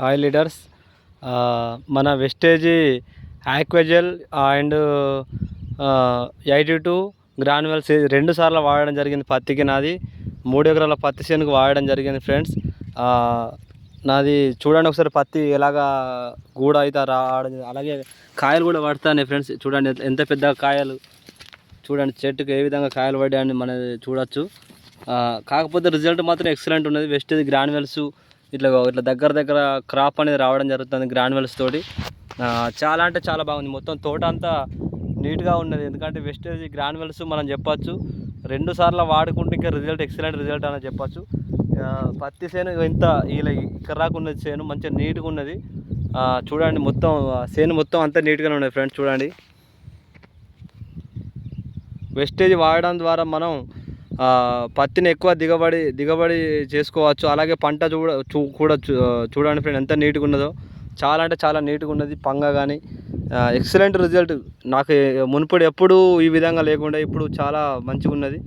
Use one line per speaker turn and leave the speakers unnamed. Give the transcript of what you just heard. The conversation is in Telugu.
Hi leaders. మన వెస్టేజీ ఆక్వాజెల్ అండ్ 82 గ్రాన్యువల్స్ 2 సార్లు వాడడం జరిగింది పత్తికి. నాది 3 ఎకరాల పత్తి చేనుకు వాడడం జరిగింది ఫ్రెండ్స్. నాది చూడండి ఒకసారి పత్తి ఎలాగా గూడ అయితే రావడం, అలాగే కాయలు కూడా పడతాయి ఫ్రెండ్స్. చూడండి ఎంత పెద్ద కాయలు, చూడండి చెట్టుకు ఏ విధంగా కాయలు పడ్డాయని మనం చూడొచ్చు. కాకపోతే రిజల్ట్ మాత్రం ఎక్సలెంట్ ఉన్నది. వెస్టేజ్ గ్రాన్యువల్స్ ఇట్లా దగ్గర దగ్గర క్రాప్ అనేది రావడం జరుగుతుంది గ్రాన్యువల్స్ తోటి. చాలా అంటే చాలా బాగుంది. మొత్తం తోట అంతా నీట్గా ఉన్నది. ఎందుకంటే వెస్టేజ్ గ్రాన్యువల్స్ మనం చెప్పచ్చు 2 సార్లు వాడుకుంటే ఇంకా రిజల్ట్ ఎక్సలెంట్ రిజల్ట్ అని చెప్పచ్చు. పత్తి చేను ఇంత ఇలా ఇక్కడ ఉన్నది, చేను మంచిగా నీట్గా ఉన్నది. చూడండి మొత్తం చేను మొత్తం అంతా నీట్గానే ఉన్నది ఫ్రెండ్స్. చూడండి వెస్టేజ్ వాడడం ద్వారా మనం పత్తిని ఎక్కువ దిగబడి చేసుకోవచ్చు. అలాగే పంట కూడా చూడండి ఫ్రెండ్ ఎంత నీట్గా ఉన్నదో. చాలా అంటే చాలా నీట్గా ఉన్నది. పంగ కానీ ఎక్సలెంట్ రిజల్ట్. నాకు మునుపటి ఎప్పుడు ఈ విధంగా లేకుండా ఇప్పుడు చాలా మంచిగా ఉన్నది.